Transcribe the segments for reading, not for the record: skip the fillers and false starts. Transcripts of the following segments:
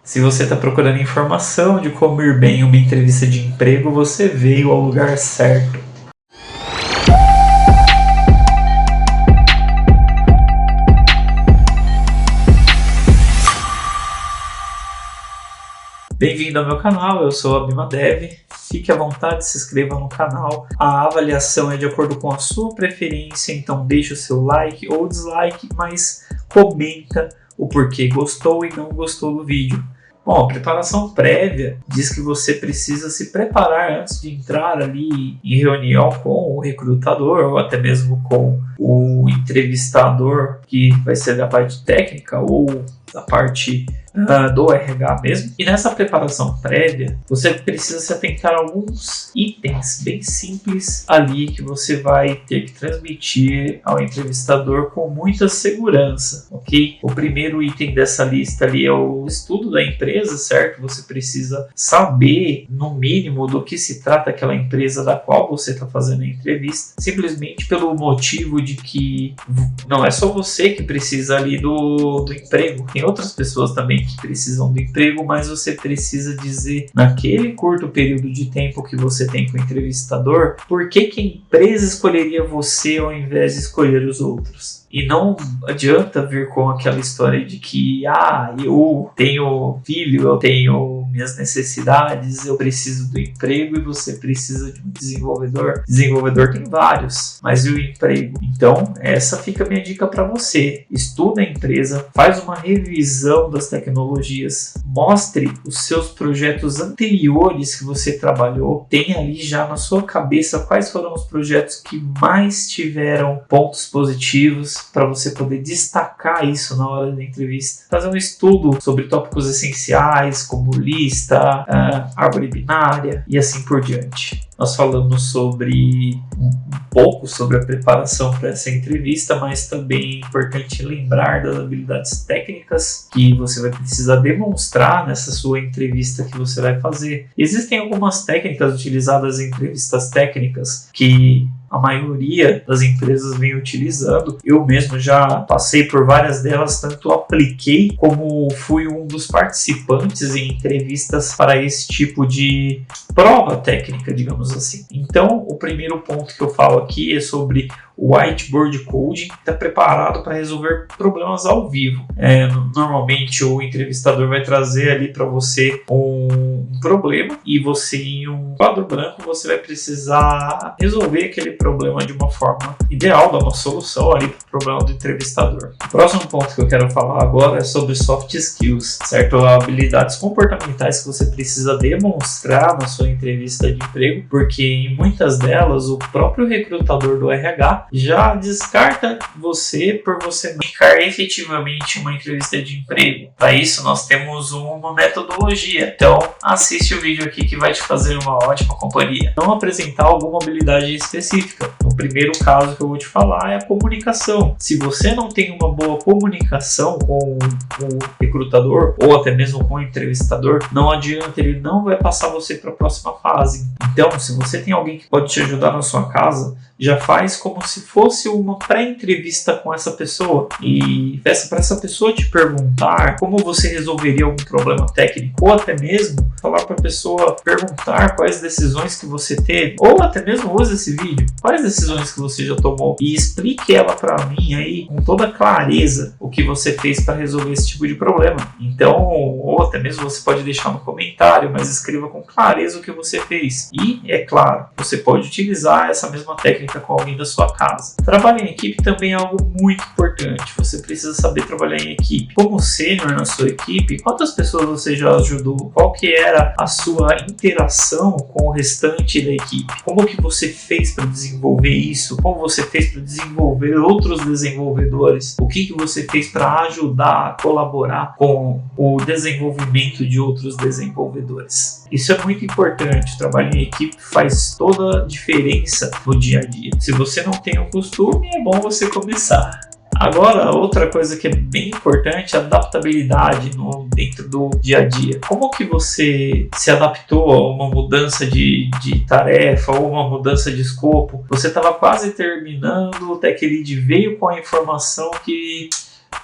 Se você está procurando informação de como ir bem em uma entrevista de emprego, você veio ao lugar certo. Bem-vindo ao meu canal, eu sou a Abimadev. Fique à vontade, se inscreva no canal. A avaliação é de acordo com a sua preferência, então deixe o seu like ou dislike, mas comenta o porquê gostou e não gostou do vídeo. Bom, a preparação prévia diz que você precisa se preparar antes de entrar ali em reunião com o recrutador ou até mesmo com o entrevistador, que vai ser da parte técnica ou da parte do RH mesmo. E nessa preparação prévia, você precisa se atentar a alguns itens bem simples ali que você vai ter que transmitir ao entrevistador com muita segurança, ok? O primeiro item dessa lista ali é o estudo da empresa, certo? Você precisa saber, no mínimo, do que se trata aquela empresa da qual você está fazendo a entrevista, simplesmente pelo motivo de que não é só você que precisa ali do emprego, tem outras pessoas também que precisam do emprego, mas você precisa dizer naquele curto período de tempo que você tem com o entrevistador por que a empresa escolheria você ao invés de escolher os outros. E não adianta vir com aquela história de que eu tenho filho, eu tenho minhas necessidades, eu preciso do emprego e você precisa de um desenvolvedor. Desenvolvedor tem vários, mas e o emprego? Então, essa fica a minha dica para você. Estuda a empresa, faz uma revisão das tecnologias, mostre os seus projetos anteriores que você trabalhou, tenha ali já na sua cabeça quais foram os projetos que mais tiveram pontos positivos, para você poder destacar isso na hora da entrevista. Fazer um estudo sobre tópicos essenciais, como lista, árvore binária e assim por diante. Nós falamos um pouco sobre a preparação para essa entrevista, mas também é importante lembrar das habilidades técnicas que você vai precisar demonstrar nessa sua entrevista que você vai fazer. Existem algumas técnicas utilizadas em entrevistas técnicas que a maioria das empresas vem utilizando. Eu mesmo já passei por várias delas, tanto apliquei como fui um dos participantes em entrevistas para esse tipo de prova técnica, digamos assim. Então, o primeiro ponto que eu falo aqui é sobre o whiteboard coding, que está preparado para resolver problemas ao vivo. Normalmente o entrevistador vai trazer ali para você um problema e você, em um quadro branco, você vai precisar resolver aquele problema de uma forma ideal, dar uma solução ali para o problema do entrevistador. O próximo ponto que eu quero falar agora é sobre soft skills, certo? Habilidades comportamentais que você precisa demonstrar na sua entrevista de emprego, porque em muitas delas o próprio recrutador do RH já descarta você por você não ficar efetivamente uma entrevista de emprego. Para isso nós temos uma metodologia. Então assiste o vídeo aqui que vai te fazer uma ótima companhia. Não apresentar alguma habilidade específica. O primeiro caso que eu vou te falar é a comunicação. Se você não tem uma boa comunicação com o recrutador ou até mesmo com o entrevistador, não adianta, ele não vai passar você para a próxima fase. Então, se você tem alguém que pode te ajudar na sua casa, já faz como se fosse uma pré-entrevista com essa pessoa e peça para essa pessoa te perguntar como você resolveria algum problema técnico, ou até mesmo falar para a pessoa perguntar quais decisões que você teve, ou até mesmo use esse vídeo, quais decisões que você já tomou e explique ela para mim aí com toda clareza o que você fez para resolver esse tipo de problema. Então, ou até mesmo você pode deixar no comentário, mas escreva com clareza o que você fez. E, é claro, você pode utilizar essa mesma técnica com alguém da sua casa. Trabalho em equipe também é algo muito importante. Você precisa saber trabalhar em equipe. Como sênior na sua equipe, quantas pessoas você já ajudou? Qual que era a sua interação com o restante da equipe? Como que você fez para desenvolver isso? Como você fez para desenvolver outros desenvolvedores? O que você fez para ajudar a colaborar com o desenvolvimento de outros desenvolvedores? Isso é muito importante. O trabalho em equipe faz toda a diferença no dia a dia. Se você não tem o costume, é bom você começar. Agora, outra coisa que é bem importante é a adaptabilidade dentro do dia a dia. Como que você se adaptou a uma mudança de tarefa ou uma mudança de escopo? Você estava quase terminando, o Tech Lead veio com a informação que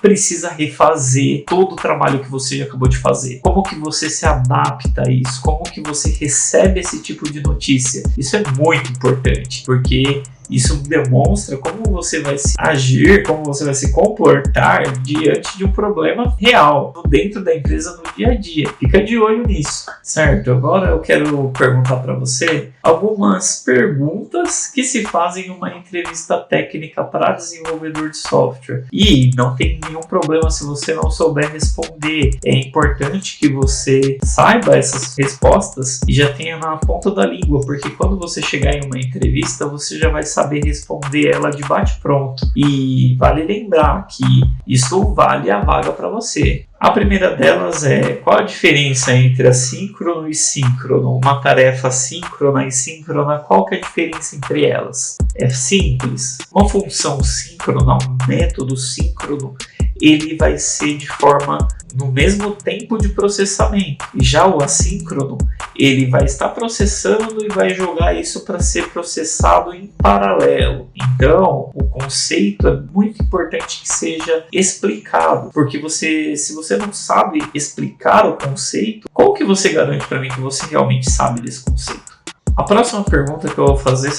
precisa refazer todo o trabalho que você já acabou de fazer? Como que você se adapta a isso? Como que você recebe esse tipo de notícia? Isso é muito importante, porque isso demonstra como você vai se agir, como você vai se comportar diante de um problema real, dentro da empresa, no dia a dia. Fica de olho nisso, certo? Agora eu quero perguntar para você algumas perguntas que se fazem em uma entrevista técnica para desenvolvedor de software. E não tem nenhum problema se você não souber responder. É importante que você saiba essas respostas e já tenha na ponta da língua, porque quando você chegar em uma entrevista, você já vai saber responder ela de bate-pronto. E vale lembrar que isso vale a vaga para você. A primeira delas é: qual a diferença entre assíncrono e síncrono? Uma tarefa síncrona e síncrona, qual que é a diferença entre elas? É simples. Uma função síncrona, um método síncrono, ele vai ser de forma no mesmo tempo de processamento. E já o assíncrono, ele vai estar processando e vai jogar isso para ser processado em paralelo. Então, o conceito é muito importante que seja explicado, porque se você não sabe explicar o conceito, como que você garante para mim que você realmente sabe desse conceito? A próxima pergunta que eu vou fazer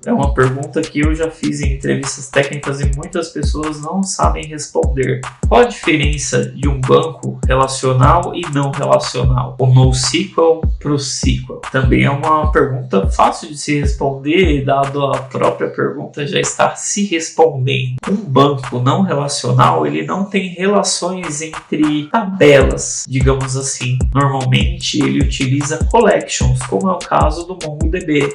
é uma pergunta que eu já fiz em entrevistas técnicas e muitas pessoas não sabem responder. Qual a diferença de um banco relacional e não relacional? O NoSQL para o SQL. Também é uma pergunta fácil de se responder, dado a própria pergunta já estar se respondendo. Um banco não relacional, ele não tem relações entre tabelas, digamos assim. Normalmente ele utiliza collections, como é o caso do MongoDB.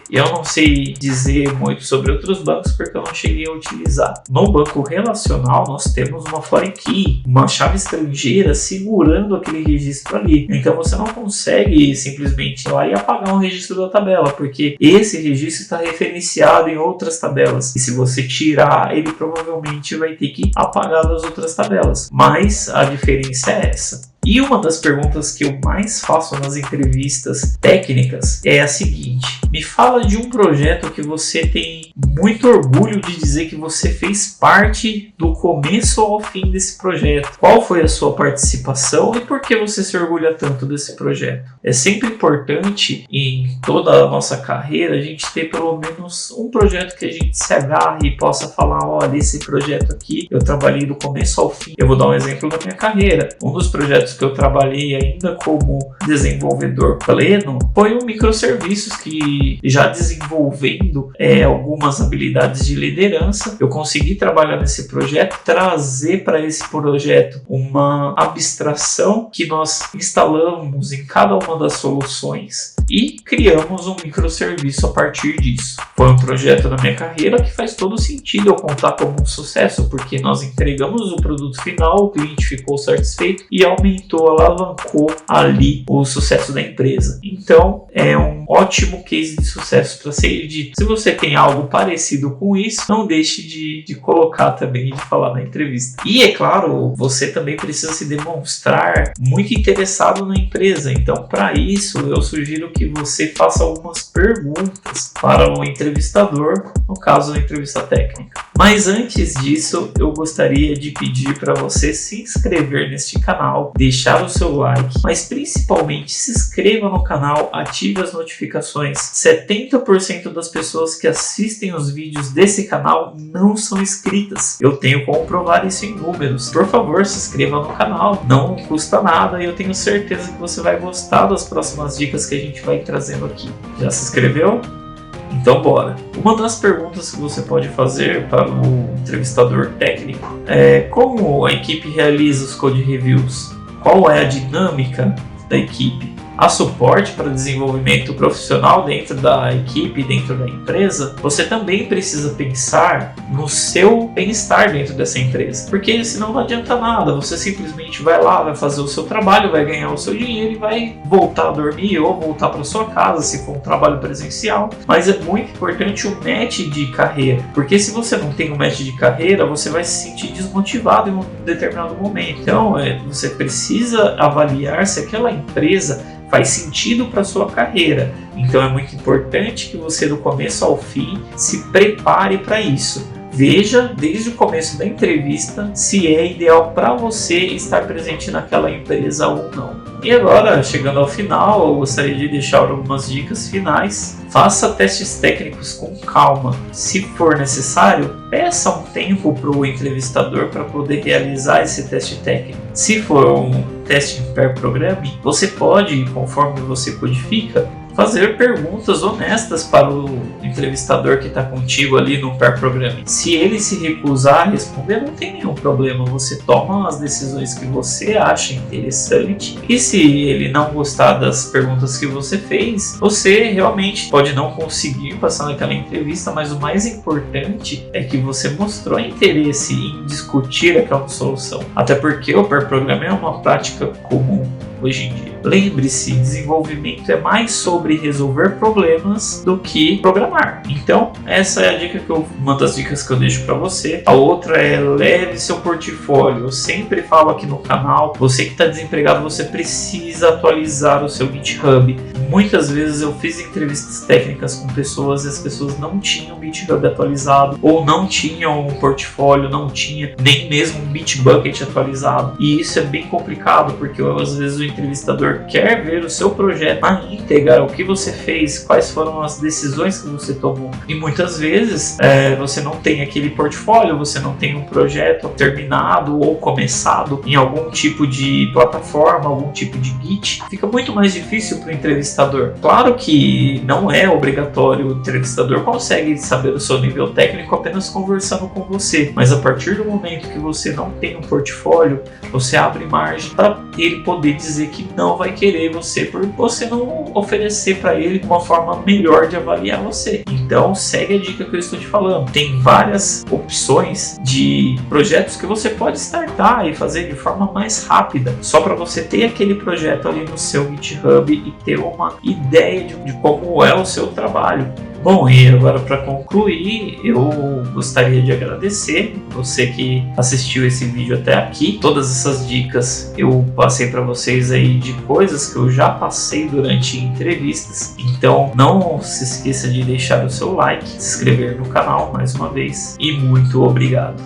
E eu não sei dizer muito sobre outros bancos porque eu não cheguei a utilizar. No banco relacional, nós temos uma foreign key, uma chave estrangeira segurando aquele registro ali. Então você não consegue simplesmente ir lá e apagar um registro da tabela, porque esse registro está referenciado em outras tabelas. E se você tirar, ele provavelmente vai ter que apagar das outras tabelas. Mas a diferença é essa. E uma das perguntas que eu mais faço nas entrevistas técnicas é a seguinte: me fala de um projeto que você tem muito orgulho de dizer que você fez parte do começo ao fim desse projeto. Qual foi a sua participação e por que você se orgulha tanto desse projeto? É sempre importante em toda a nossa carreira a gente ter pelo menos um projeto que a gente se agarre e possa falar: olha, esse projeto aqui eu trabalhei do começo ao fim. Eu vou dar um exemplo da minha carreira. Um dos projetos que eu trabalhei ainda como desenvolvedor pleno foi um microserviços que, já desenvolvendo algumas habilidades de liderança, eu consegui trabalhar nesse projeto, trazer para esse projeto uma abstração que nós instalamos em cada uma das soluções e criamos um microserviço a partir disso. Foi um projeto na minha carreira que faz todo sentido eu contar como um sucesso, porque nós entregamos o produto final, o cliente ficou satisfeito e aumentou, alavancou ali o sucesso da empresa. Então é um ótimo case de sucesso para ser dito. Se você tem algo parecido com isso, não deixe de colocar também e de falar na entrevista. E é claro, você também precisa se demonstrar muito interessado na empresa. Então, para isso, eu sugiro que você faça algumas perguntas para o entrevistador, no caso da entrevista técnica. Mas antes disso, eu gostaria de pedir para você se inscrever neste canal, deixar o seu like, mas principalmente se inscreva no canal, ative as notificações. 70% das pessoas que assistem os vídeos desse canal não são inscritas. Eu tenho como provar isso em números. Por favor, se inscreva no canal, não custa nada e eu tenho certeza que você vai gostar das próximas dicas que a gente vai trazendo aqui. Já se inscreveu? Então bora! Uma das perguntas que você pode fazer para o entrevistador técnico é: como a equipe realiza os code reviews? Qual é a dinâmica da equipe? Há suporte para desenvolvimento profissional dentro da equipe, dentro da empresa? Você também precisa pensar no seu bem-estar dentro dessa empresa, porque senão não adianta nada, você simplesmente vai lá, vai fazer o seu trabalho, vai ganhar o seu dinheiro e vai voltar a dormir ou voltar para sua casa se for um trabalho presencial. Mas é muito importante o match de carreira, porque se você não tem um match de carreira, você vai se sentir desmotivado em um determinado momento. Então você precisa avaliar se aquela empresa faz sentido para sua carreira. Então é muito importante que você, do começo ao fim, se prepare para isso. veja desde o começo da entrevista se é ideal para você estar presente naquela empresa ou não. E agora, chegando ao final, eu gostaria de deixar algumas dicas finais. Faça testes técnicos com calma. Se for necessário, peça um tempo para o entrevistador para poder realizar esse teste técnico. Se for um teste em pair programming, você pode, conforme você codifica, fazer perguntas honestas para o entrevistador que está contigo ali no pair programming. Se ele se recusar a responder, não tem nenhum problema, você toma as decisões que você acha interessante, e se ele não gostar das perguntas que você fez, você realmente pode não conseguir passar naquela entrevista, mas o mais importante é que você mostrou interesse em discutir aquela solução, até porque o pair programming é uma prática comum hoje em dia. Lembre-se, desenvolvimento é mais sobre resolver problemas do que programar. Então, essa é a dica uma das dicas que eu deixo para você. A outra é leve seu portfólio. Eu sempre falo aqui no canal, você que está desempregado, você precisa atualizar o seu GitHub. Muitas vezes eu fiz entrevistas técnicas com pessoas e as pessoas não tinham o GitHub atualizado, ou não tinham um portfólio, não tinha nem mesmo um Bitbucket atualizado. E isso é bem complicado, porque às vezes o entrevistador quer ver o seu projeto na íntegra, o que você fez, quais foram as decisões que você tomou. E muitas vezes você não tem aquele portfólio, você não tem um projeto terminado ou começado em algum tipo de plataforma, algum tipo de Git. Fica muito mais difícil para o entrevistador. Claro que não é obrigatório, o entrevistador consegue saber o seu nível técnico apenas conversando com você, mas a partir do momento que você não tem um portfólio, você abre margem para ele poder dizer que não vai querer você por você não oferecer para ele uma forma melhor de avaliar você. Então segue a dica que eu estou te falando. Tem várias opções de projetos que você pode startar e fazer de forma mais rápida, só para você ter aquele projeto ali no seu GitHub e ter uma ideia de como é o seu trabalho. Bom, e agora para concluir, eu gostaria de agradecer você que assistiu esse vídeo até aqui. Todas essas dicas eu passei para vocês aí de coisas que eu já passei durante entrevistas. Então não se esqueça de deixar o seu like, se inscrever no canal mais uma vez e muito obrigado.